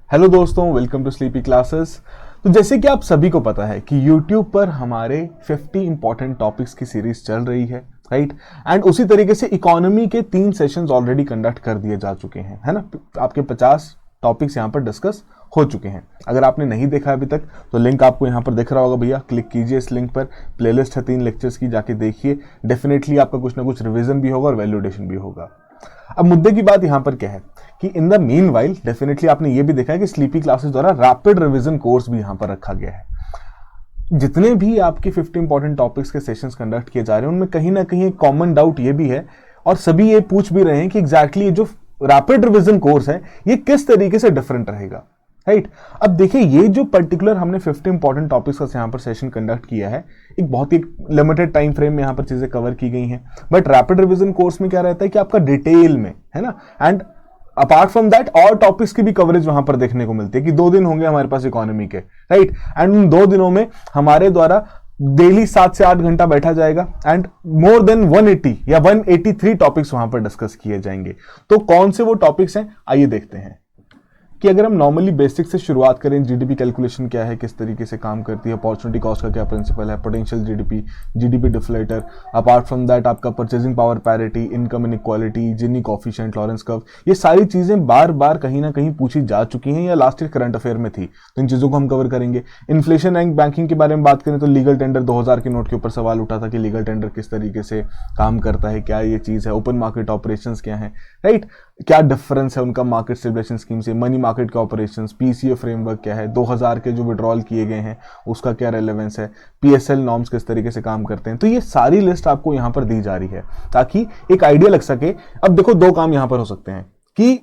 Hello दोस्तों, welcome to sleepy classes. तो जैसे कि आप सभी को पता है कि YouTube पर हमारे 50 इंपॉर्टेंट टॉपिक्स की सीरीज चल रही है, राइट। एंड उसी तरीके से इकोनॉमी के 3 सेशंस ऑलरेडी कंडक्ट कर दिए जा चुके हैं, है ना। आपके 50 टॉपिक्स यहाँ पर डिस्कस हो चुके हैं। अगर आपने नहीं देखा अभी तक तो लिंक आपको यहाँ पर दिख रहा होगा भैया, क्लिक कीजिए इस लिंक पर। प्लेलिस्ट है 3 लेक्चर्स की, जाके देखिए। डेफिनेटली आपका कुछ ना कुछ रिवीजन भी होगा और वैल्यूडेशन भी होगा। अब मुद्दे की बात यहां पर क्या है कि in the mean while definitely आपने ये भी देखा है कि स्लीपी क्लासेस द्वारा रैपिड रिवीजन कोर्स भी यहां पर रखा गया है। जितने भी आपके 50 इंपॉर्टेंट टॉपिक्स के सेशंस कंडक्ट किए जा रहे हैं उनमें कहीं ना कहीं एक कॉमन डाउट ये भी है और सभी ये पूछ भी रहे हैं कि एग्जैक्टली ये जो रैपिड रिवीजन कोर्स है ये किस तरीके से डिफरेंट रहेगा, राइट। अब देखिए, ये जो पर्टिकुलर हमने 50 इंपॉर्टेंट टॉपिक्स का यहाँ पर सेशन कंडक्ट किया है, एक बहुत ही लिमिटेड टाइम फ्रेम में यहाँ पर चीजें कवर की गई हैं। बट रैपिड रिवीजन कोर्स में क्या रहता है कि आपका डिटेल में, है ना, एंड अपार्ट फ्रॉम दैट और टॉपिक्स की भी कवरेज वहां पर देखने को मिलती है कि 2 दिन होंगे हमारे पास इकोनॉमी के, राइट। एंड उन 2 दिनों में हमारे द्वारा डेली 7 से 8 घंटा बैठा जाएगा एंड मोर देन 180 या 183 टॉपिक्स वहां पर डिस्कस किए जाएंगे। तो कौन से वो टॉपिक्स हैं, आइए देखते हैं। कि अगर हम नॉर्मली बेसिक से शुरुआत करें, जीडीपी कैलकुलेशन क्या है, किस तरीके से काम करती है, अपॉर्चुनिटी कॉस्ट का क्या प्रिंसिपल है, potential GDP deflator, apart from that आपका purchasing power parity, income inequality, Gini coefficient, Lorenz curve, ये सारी चीजें बार बार कहीं ना कहीं पूछी जा चुकी हैं या लास्ट ईयर करंट अफेयर में थी, तो इन चीजों को हम कवर करेंगे। इन्फ्लेशन एंड बैंकिंग के बारे में बात करें तो लीगल टेंडर 2000 के नोट के ऊपर सवाल उठा था कि लीगल टेंडर किस तरीके से काम करता है, क्या ये चीज है, ओपन मार्केट ऑपरेशंस क्या है, राइट, क्या डिफरेंस है उनका मार्केट स्टेबलाइजेशन स्कीम से, मनी मार्केट के ऑपरेशंस, पीसीए फ्रेमवर्क क्या है, 2000 के जो विड्रॉल किए गए हैं उसका क्या रेलेवेंस है, पीएसएल नॉर्म्स किस तरीके से काम करते हैं। तो ये सारी लिस्ट आपको यहां पर दी जा रही है ताकि एक आइडिया लग सके। अब देखो, 2 काम यहां पर हो सकते हैं कि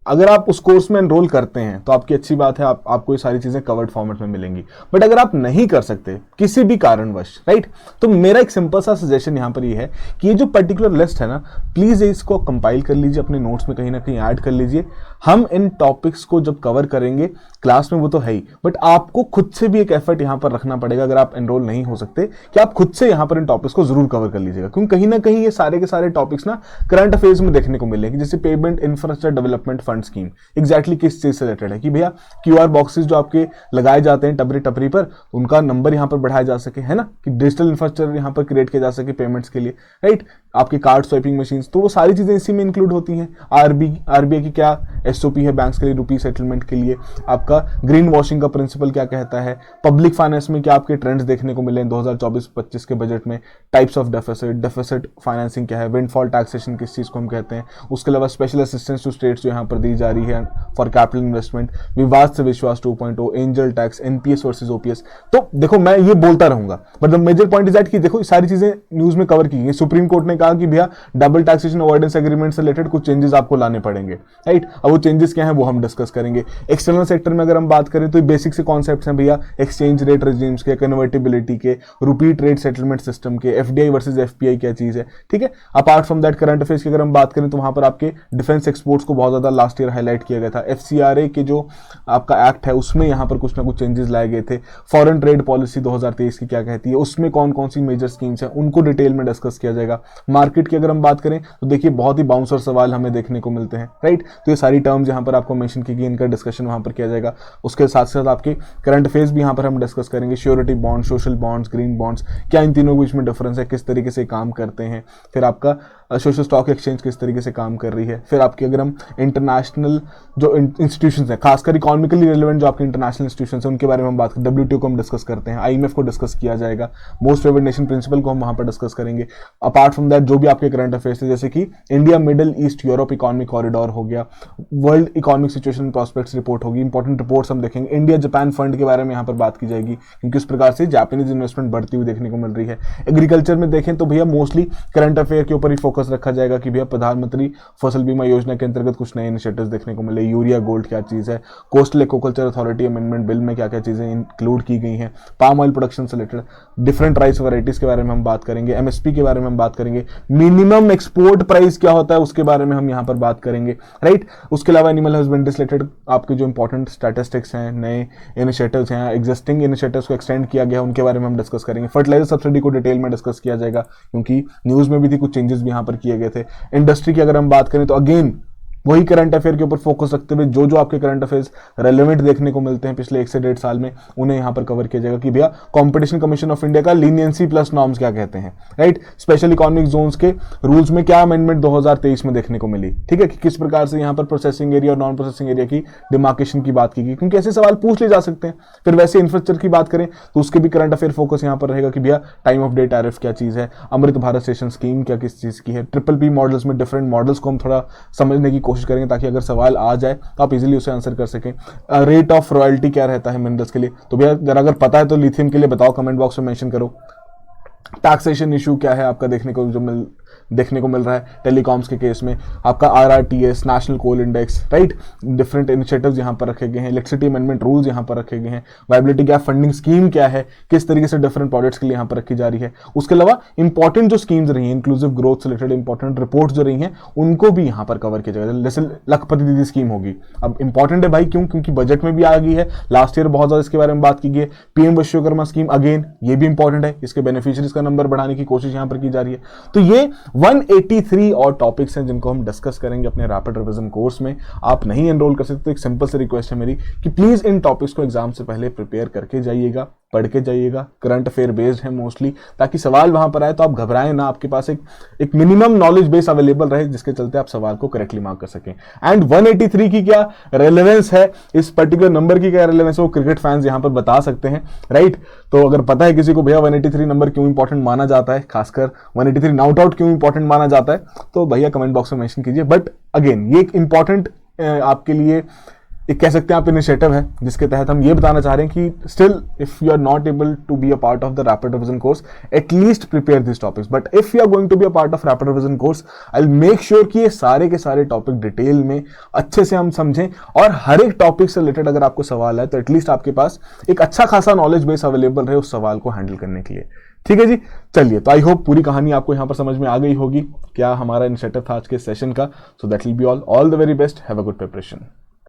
अगर आप उस कोर्स में एनरोल करते हैं तो आपकी अच्छी बात है, आपको ये सारी चीजें कवर्ड फॉर्मेट में मिलेंगी। बट अगर आप नहीं कर सकते किसी भी कारणवश, राइट, तो मेरा एक सिंपल सा सजेशन यहां पर ये है कि ये जो पर्टिकुलर लिस्ट है ना, प्लीज इसको कंपाइल कर लीजिए, अपने नोट्स में कहीं ना कहीं ऐड कर लीजिए। हम इन टॉपिक्स को जब कवर करेंगे क्लास में वो तो है ही, बट आपको खुद से भी एक एफर्ट यहां पर रखना पड़ेगा अगर आप एनरोल नहीं हो सकते, कि आप खुद से यहां पर इन टॉपिक्स को जरूर कवर कर लीजिएगा। क्योंकि कहीं ना कहीं ये सारे के सारे टॉपिक्स ना करंट अफेयर्स में देखने को मिलेंगे, जैसे payment infrastructure development fund scheme exactly किस चीज से रिलेटेड है कि भैया क्यूआर बॉक्सेस जो आपके लगाए जाते हैं टपरी टपरी पर, उनका नंबर यहां पर बढ़ाया जा सके, है ना, कि डिजिटल इंफ्रास्ट्रक्चर यहां पर क्रिएट किया जा सके पेमेंट्स के लिए, राइट। आपके कार्ड स्वाइपिंग मशीन, तो वो सारी चीजें इसी में इंक्लूड होती हैं। आरबीआई की क्या एसओपी है बैंक्स के लिए रुपी सेटलमेंट के लिए, आपका ग्रीन वॉशिंग का प्रिंसिपल क्या कहता है, पब्लिक फाइनेंस में क्या आपके ट्रेंड्स देखने को मिले 2024-25 के बजट में, टाइप्स ऑफ डेफिसिट फाइनेंसिंग क्या है, विंडफॉल टैक्सेशन किस चीज को हम कहते हैं, उसके अलावा स्पेशल असिस्टेंस टू स्टेट्स जो यहाँ पर दी जा रही है फॉर कैपिटल इन्वेस्टमेंट, विवाद से विश्वास 2.0, angel tax, NPS versus OPS. तो देखो, मैं ये बोलता रहूंगा but the major point is that कि देखो सारी चीजें न्यूज में कवर की गई। सुप्रीम कोर्ट ने कहा कि भैया डबल टैक्सेशन अवॉइडेंस एग्रीमेंट से रिलेटेड कुछ चेंजेस आपको लाने पड़ेंगे, राइट। अब वो चेंजेस क्या है वो हम डिस्कस करेंगे। एक्सटर्नल सेक्टर में अगर हम बात करें तो बेसिक से कॉन्सेप्ट्स हैं भैया, एक्सचेंज रेट रेजिम्स के, कन्वर्टिबिलिटी के, रुपी ट्रेड सेटलमेंट सिस्टम के, एफडीआई वर्सेस एफपीआई क्या चीज है, ठीक है। Apart from that current affairs की अगर हम बात करें तो वहां पर आपके डिफेंस एक्सपोर्ट्स को बहुत ज्यादा लास्ट ईयर हाईलाइट किया गया था। एफसीआरए के जो आपका एक्ट है उसमें यहां पर कुछ ना कुछ चेंजेस लाए गए थे। फॉरेन ट्रेड पॉलिसी 2023 की क्या कहती है, उसमें कौन कौन सी मेजर स्कीम्स हैं उनको डिटेल में डिस्कस किया जाएगा। मार्केट की अगर हम बात करें तो देखिए बहुत ही बाउंसर सवाल हमें देखने को मिलते हैं, राइट। तो ये सारी टर्म्स यहां पर आपको मेंशन की गई, इनका डिस्कशन वहां पर किया जाएगा। उसके साथ साथ आपके करंट अफेयर्स भी यहां पर हम डिस्कस करेंगे। Surety bond, social bonds, green bonds, क्या इन तीनों के बीच में डिफरेंस है, किस तरीके से काम करते हैं। फिर आपका सोशल स्टॉक एक्सचेंज किस तरीके से काम कर रही है। फिर आपकी अगर हम इंटरनेशनल जो इंस्टीट्यूशंस हैं, खासकर इकोनॉमिकली रिलेवेंट जो आपके इंटरनेशनल इंस्टीट्यूशंस हैं उनके बारे में हम बात करें। डब्ल्यूटीओ को हम डिस्कस करते हैं, आईएमएफ को डिस्कस किया जाएगा, मोस्ट फेवर्ड नेशन प्रिंसिपल को हम वहां पर डिस्कस करेंगे। अपार्ट फ्रॉम दैट जो भी आपके करंट अफेयर्स है, जैसे कि India middle east Europe economic corridor हो गया, world economic situation prospects report होगी, इंपॉर्टेंट रिपोर्ट्स हम देखेंगे। इंडिया जापान फंड के बारे में यहाँ पर बात की जाएगी क्योंकि इस प्रकार से जापानीज इन्वेस्टमेंट बढ़ती हुई देखने को मिल रही है। एग्रीकल्चर में देखें तो भैया मोस्टली करंट अफेयर के ऊपर ही फोकस रखा जाएगा कि भैया प्रधानमंत्री फसल बीमा योजना के अंतर्गत कुछ नए इनिशिएटिव्स देखने को मिले। यूरिया गोल्ड क्या चीज है, coastal aquaculture authority amendment bill में क्या क्या चीजें इंक्लूड की गई हैं, पाम ऑयल प्रोडक्शन से रिलेटेड डिफरेंट राइस वैरायटीज के बारे में हम बात करेंगे, एमएसपी के बारे में हम बात करेंगे, मिनिमम एक्सपोर्ट प्राइस क्या होता है उसके बारे में हम यहाँ पर बात करेंगे, राइट। उसके अलावा एनिमल हस्बेंड्री से रिलेटेड आपके जो इंपॉर्टेंट स्टैटिस्टिक्स हैं, नए इनिशिएटिव्स हैं, एग्जिस्टिंग इनिशिएटिव्स को एक्सटेंड किया गया उनके बारे में हम डिस्कस करेंगे। फर्टिलाइजर सब्सिडी को डिटेल में डिस्कस किया जाएगा क्योंकि न्यूज में भी थी, कुछ चेंजेस भी यहाँ पर किए गए थे। इंडस्ट्री की अगर हम बात करें तो अगेन वही करंट अफेयर के ऊपर फोकस रखते हुए जो जो आपके करंट अफेयर्स रेलेवेंट देखने को मिलते हैं पिछले 1 से 1.5 साल में, उन्हें यहाँ पर कवर किया जाएगा कि भैया कंपटीशन कमीशन ऑफ इंडिया का लीनियंसी प्लस नॉर्म्स क्या कहते हैं, राइट। स्पेशल इकोनॉमिक जोन्स के रूल्स में क्या अमेंडमेंट 2023 में देखने को मिली, ठीक है, कि किस प्रकार से यहाँ पर प्रोसेसिंग एरिया और नॉन प्रोसेसिंग एरिया की डिमार्केशन की बात की गई, क्योंकि ऐसे सवाल पूछ ले जा सकते हैं। फिर वैसे इंफ्रास्ट्रक्चर की बात करें तो उसके भी करंट अफेयर फोकस यहाँ पर रहेगा कि भैया टाइम ऑफ डे टैरिफ क्या चीज है, अमृत भारत स्टेशन स्कीम क्या किस चीज की है, ट्रिपल पी मॉडल्स में डिफरेंट मॉडल्स को हम थोड़ा समझने की कोशिश करेंगे ताकि अगर सवाल आ जाए तो आप इजीली उसे आंसर कर सकें। रेट ऑफ रॉयल्टी क्या रहता है मिनरल्स के लिए, तो भैया अगर पता है तो लिथियम के लिए बताओ, कमेंट बॉक्स में मेंशन करो। टैक्सेशन इशू क्या है आपका देखने को मिल रहा है टेलीकॉम्स के केस में, आपका RRTS national coal index, right, different initiatives यहाँ पर रखे गए हैं, इलेक्ट्रिसिटी अमेंडमेंट रूल्स यहाँ पर रखे गए हैं, वायबिलिटी गैप फंडिंग स्कीम क्या है, किस तरीके से डिफरेंट प्रोजेक्ट्स के लिए यहाँ पर रखी जा रही है। उसके अलावा इंपॉर्टेंट जो स्कीम्स रही हैं, इंक्लूसिव ग्रोथ से रिलेटेड इंपॉर्टेंट रिपोर्ट जो रही हैं, उनको भी यहाँ पर कवर किया जाएगा। जैसे लखपति दीदी स्कीम होगी, अब इंपॉर्टेंट है भाई, क्यों, क्योंकि बजट में भी आ गई है, लास्ट ईयर बहुत ज्यादा इसके बारे में बात की गई है। PM विश्वकर्मा स्कीम अगेन ये भी इंपॉर्टेंट है, इसके बेनिफिशियरीज का नंबर बढ़ाने की कोशिश यहाँ पर की जा रही है। तो ये 183 और टॉपिक्स हैं जिनको हम डिस्कस करेंगे अपने रैपिड रिवीजन कोर्स में। आप नहीं एनरोल कर सकते तो एक सिंपल सी रिक्वेस्ट है मेरी कि प्लीज इन टॉपिक्स को एग्जाम से पहले प्रिपेयर करके जाइएगा, पढ़ के जाइएगा। करंट अफेयर बेस्ड है मोस्टली, ताकि सवाल वहां पर आए तो आप घबराएं ना, आपके पास एक मिनिमम नॉलेज बेस अवेलेबल रहे जिसके चलते आप सवाल को करेक्टली मार्क कर सकें। एंड 183 की क्या रेलेवेंस है, इस पर्टिकुलर नंबर की क्या रेलेवेंस है, वो क्रिकेट फैंस यहां पर बता सकते हैं, राइट। तो अगर पता है किसी को भैया 183 नंबर क्यों इंपॉर्टेंट माना जाता है, खासकर 183 नॉट आउट क्यों इंपॉर्टेंट माना जाता है, तो भैया कमेंट बॉक्स में मेंशन कीजिए। बट अगेन ये एक इंपॉर्टेंट आपके लिए एक कह सकते हैं आप इनिशिएटिव है जिसके तहत हम ये बताना चाह रहे हैं कि still if you are not able to be a part of the rapid revision course, at least prepare this topics. But if you are going to be a part of rapid revision course, I will make sure कि ये सारे के सारे topic detail में अच्छे से हम समझें, और हर एक टॉपिक से रिलेटेड अगर आपको सवाल है तो एटलीस्ट आपके पास एक अच्छा खासा नॉलेज बेस अवेलेबल रहे उस सवाल को हैंडल करने के लिए। ठीक है जी, चलिए, तो आई होप पूरी कहानी आपको यहां पर समझ में आ गई होगी, क्या हमारा इनिशिएटिव था आज के सेशन का। So that will be all the very best, have a good preparation.